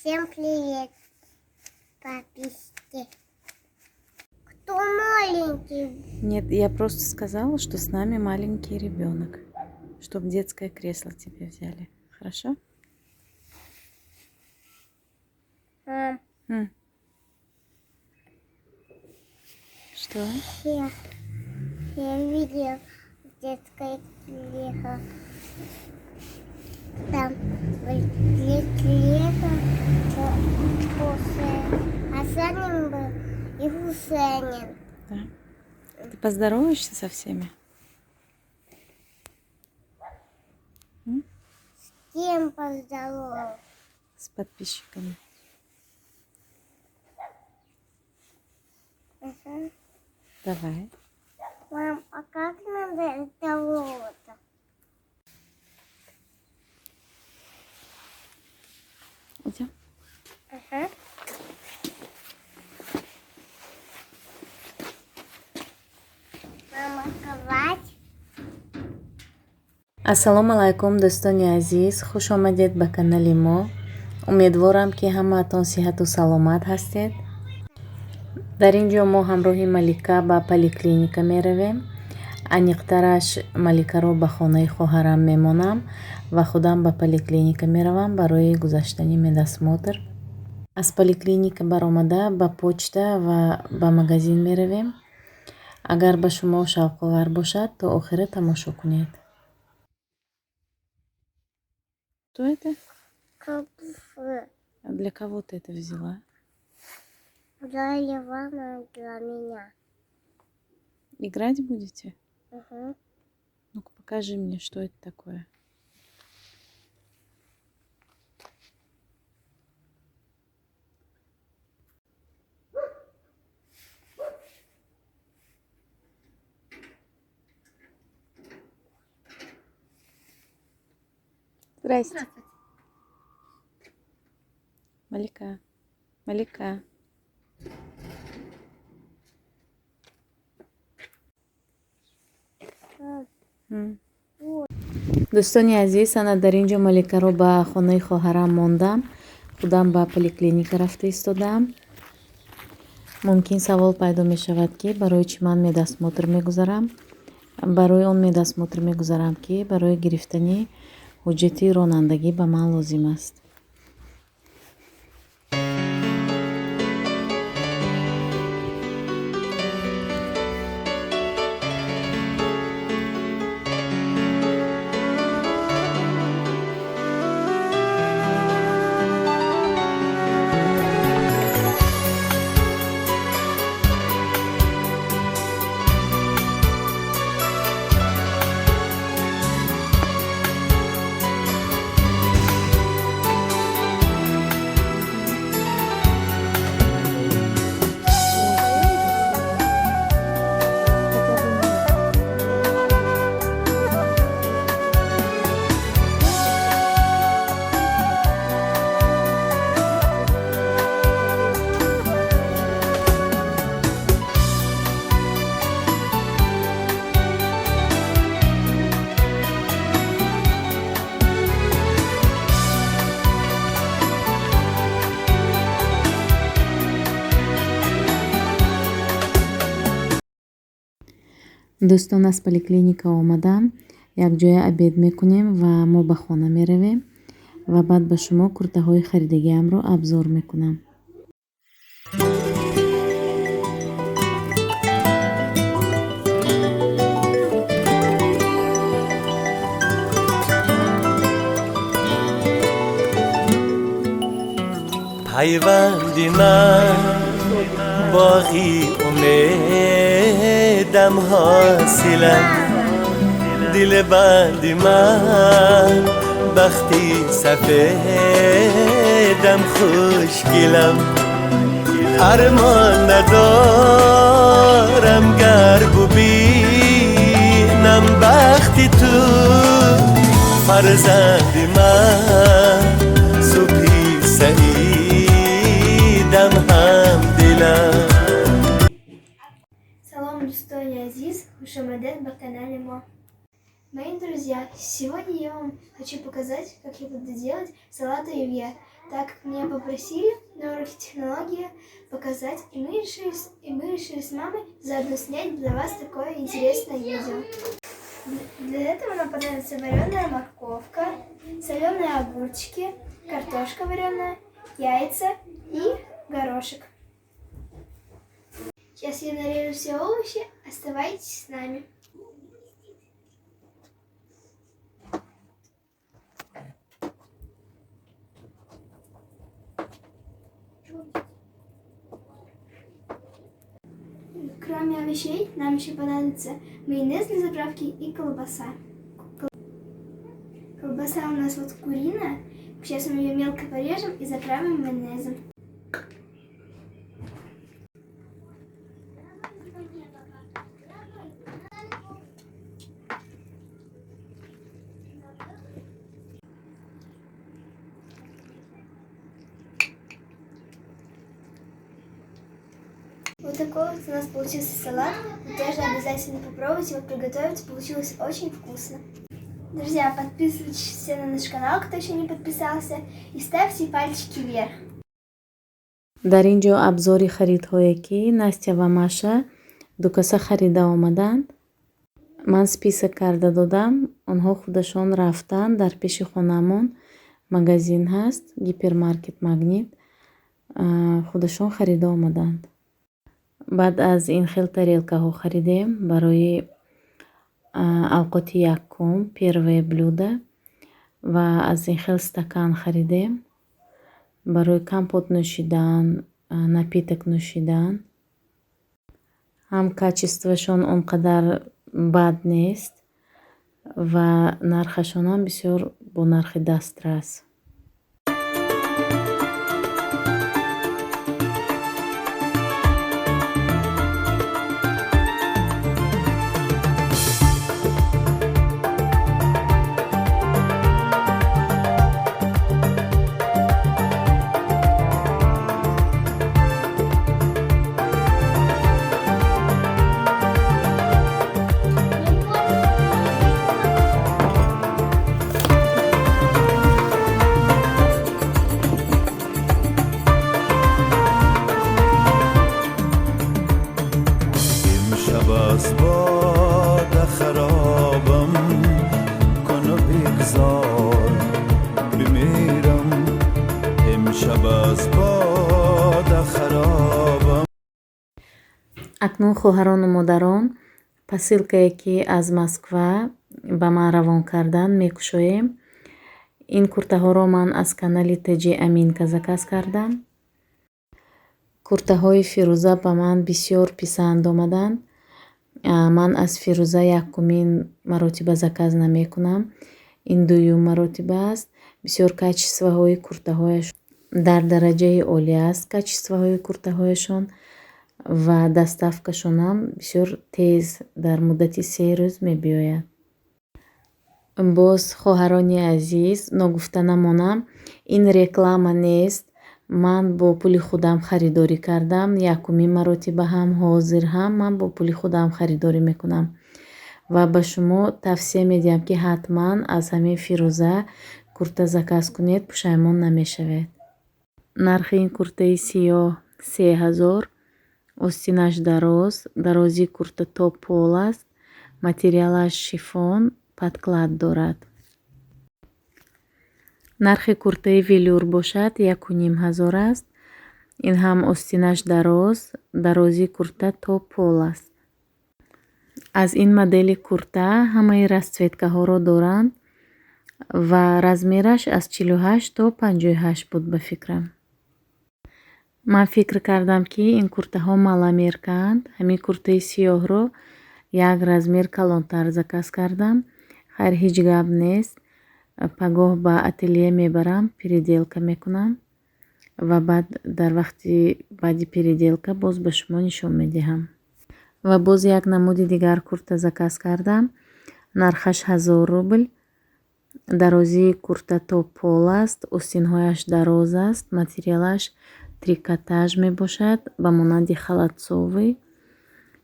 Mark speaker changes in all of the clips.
Speaker 1: Всем привет, подписчики. Кто маленький?
Speaker 2: Нет, я просто сказала, что с нами маленький ребенок, чтобы детское кресло тебе взяли. Хорошо?
Speaker 1: Мам,
Speaker 2: Что?
Speaker 1: я видел детское кресло. Там кресло Хусейн был и Хусейнин.
Speaker 2: Да. Ты поздороваешься со всеми?
Speaker 1: С кем поздоровался?
Speaker 2: С подписчиками.
Speaker 1: Ага.
Speaker 2: Давай.
Speaker 1: Мам, а как надо это вот?
Speaker 2: Идем.
Speaker 1: Ага. Мама, кровать.
Speaker 2: ассалому алайкум дӯстони азиз, хуш омадед ба канали мо. Умедворам ки ҳамаатон сиҳату саломат ҳастед. дар ин ҷо мо ҳамроҳи малика ба поликлиника меравем. аниқтараш маликаро ба хонаи хоҳарам мемонам ва худам ба поликлиника меравам барои гузаштани медосмотр. аз поликлиника баромада ба почта ва ба магазин меравем. агар ба шумо шавқовар бошад, то охира тамошо кунед. Что это?
Speaker 1: Капуфы.
Speaker 2: А для кого ты это взяла?
Speaker 1: Для Ивана, для меня.
Speaker 2: Играть будете?
Speaker 1: Угу.
Speaker 2: Ну-ка покажи мне, что это такое. Здрасте. Малика. Малика. дӯстони азиз, ана дар ин ҷо маликаро ба хонаи хоҳарам мондам. худам ба поликлиника рафта истодаам. мумкин савол пайдо мешавад ки барои чӣ ман медосмотр мегузарам. барои он медосмотр мегузарам ки барои гирифтани ҳуҷҷати ронандагӣ ба ман лозим аст. дӯстон, аз поликлиника омадам. якҷоя обед мекунем ва мо ба хона меравем ва баъд ба шумо куртаҳои харидагиамро абзор мекунам.
Speaker 3: پیوندی من باقی امیدم حاصلم دل بندی من بختی سفیدم خوشگلم ارمان ندارم گر ببینم بختی تو فرزندی من صبحی سعیدم هم دلم.
Speaker 4: Салам, Дустони Азиз, Хушамадет на канале Мо. Мои друзья, сегодня я вам хочу показать, как я буду делать салат оливье. так как меня попросили на уроке технологии показать, и мы решили с мамой заодно снять для вас такое интересное видео. Для этого нам понадобится вареная морковка, соленые огурчики, картошка вареная, яйца и горошек. Сейчас я нарежу все овощи, оставайтесь с нами. Кроме овощей, нам еще понадобится майонез для заправки и колбаса. Колбаса у нас вот куриная. Сейчас мы ее мелко порежем и заправим майонезом. Вот такой вот у нас получился салат. Вы тоже обязательно попробуйте его приготовить. Получилось очень вкусно. Друзья, подписывайтесь на наш канал, кто еще не подписался, и ставьте пальчики вверх.
Speaker 2: дар ин ҷо абзори харидҳое ки Настя ва Маша дукаса харида омаданд. ман список карда додам. онҳо худашон рафтанд. дар пеши хонамон магазин ҳаст, гипермаркет Магнит. худашон харида омаданд. баъд аз ин хел тарелкаҳо харидем барои авқоти якум, первое блюдо, ва аз ин хел стакан харидем барои компот нӯшидан, напиток нӯшидан. ҳам качествашон он қадар бад нест ва нархашонам бисёр бо нархи дастрас.
Speaker 3: امشب از باد خرابم کن و بگذار بمیرم امشب از باد خرابم.
Speaker 2: акнун хоҳарону модарон, посилкае ки аз Москва ба ман равон кардан мекушоем. ин куртаҳоро ман аз канали Таҷи Аминка заказ кардам. куртаҳои Фирӯза ба ман бисёр писанд омаданд. ман аз Фирӯза якумин маротиба заказ намекунам. ин дуюм маротиба аст. бисёр качестваҳои куртаҳояш дар дараҷаи олӣ аст. качестваҳои куртаҳояшон ва доставкашонам бисёр тез дар муддати 3 рӯз мебиёяд. боз хоҳарони азиз, ногуфта намонам, ин реклама нест. ман бо пули худам харидорӣ кардам. якумин маротиба ҳам ҳозир ҳам ман бо пули худам харидорӣ мекунам ва ба шумо тавсия медиҳам ки ҳатман аз ҳамин Фирӯза курта заказ кунед, пушаймон намешавед. нархи ин куртаи сиёҳ 3000. остинаш дароз. дарозии курта то пол аст. материалаш шифон, подклад дорад. нархи куртаи велюр бошад 1500 аст. ин ҳам остинаш дароз. дарозии курта то пол аст. аз ин модели курта ҳамаи расцветкаҳоро доранд ва размераш аз 48 то 58 буд ба фикрам. ман фикр кардам ки ин куртаҳо маламеркаанд. ҳамин куртаи сиёҳро як размер калонтар заказ кардам. хайр ҳеҷ гап нест. пагоҳ ба ателие мебарам, переделка мекунам ва баъд дар вақти баъди переделка боз ба шумо нишон медиҳам. ва боз як намуди дигар курта заказ кардам. нархаш 1000 рубл. дарозии курта то пол аст. остинҳояш дароз аст. материалаш трикотаж мебошад ба монанди халатсовӣ.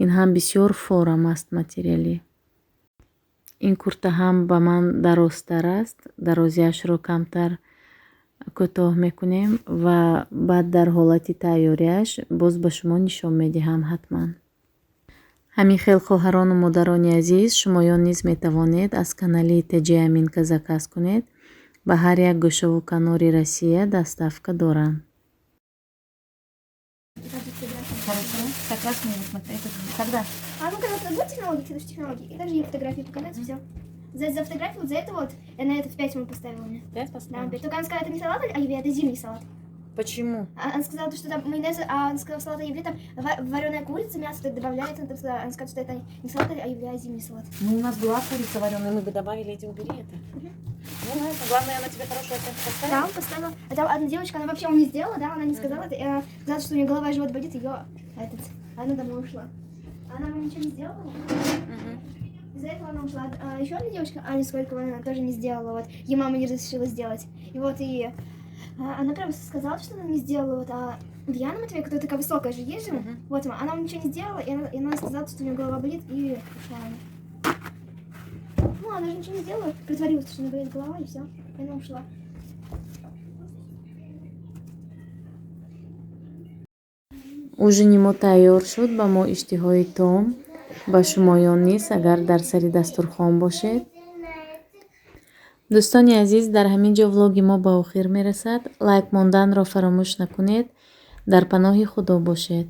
Speaker 2: ин ҳам бисёр форам аст материали. ин курта ҳам ба ман дарозтар аст. дарозиашро камтар кӯтоҳ мекунем ва баъд дар ҳолати тайёрияш боз ба шумо нишон медиҳам ҳатман. ҳамин хелхоҳарону модарони азиз, шумоён низ метавонед аз канали TJ Аминка заказ кунед. Ба ҳар як гӯшаву канори Россия доставка дорам.
Speaker 5: Хорошо. Как раз мы вот это когда?
Speaker 4: А ну когда будет технологии, следующие технологии, и также ей фотографии показать, все. За фотографию, вот за это вот, я на это в 5 ему поставила мне.
Speaker 5: 5
Speaker 4: Да,
Speaker 5: поставишь?
Speaker 4: 5. Только она сказала, это не салат оливье, это зимний салат.
Speaker 5: Почему?
Speaker 4: Она сказала, что там майонез, а она сказала, салат оливье, там вареная курица, мясо так добавляется, она сказала, что это не салат оливье, а зимний салат.
Speaker 5: Ну, у нас была курица вареная, мы бы добавили эти, убери это. Ну, на это. Главное, она тебе хорошую оценку поставила.
Speaker 4: Да, он поставила. А там одна девочка, она вообще не сделала, да, она не сказала, сказала, что у нее голова и живот болит, ее, она домой ушла. Она вам ничего не сделала? Из-за этого она ушла. А еще одна девочка, Аня Сколькова, она тоже не сделала, вот, ей мама не разрешила сделать. И вот, и она прям сказала, что она не сделала, вот, а Диана Матвей, которая такая высокая же, есть же, вот, она ничего не сделала, и она сказала, что у нее голова болит, и ушла она. Ну, она же ничего не сделала, притворилась, что у нее болит голова, и все, и она ушла.
Speaker 2: ужини мо тайёр шуд. Ба мо иштиҳои том ба шумоён низ агар дар сари дастурхон бошед. дӯстони азиз, дар ҳамин ҷо влоги мо ба охир мерасад. лайк монданро фаромӯш накунед. дар паноҳи худо бошед.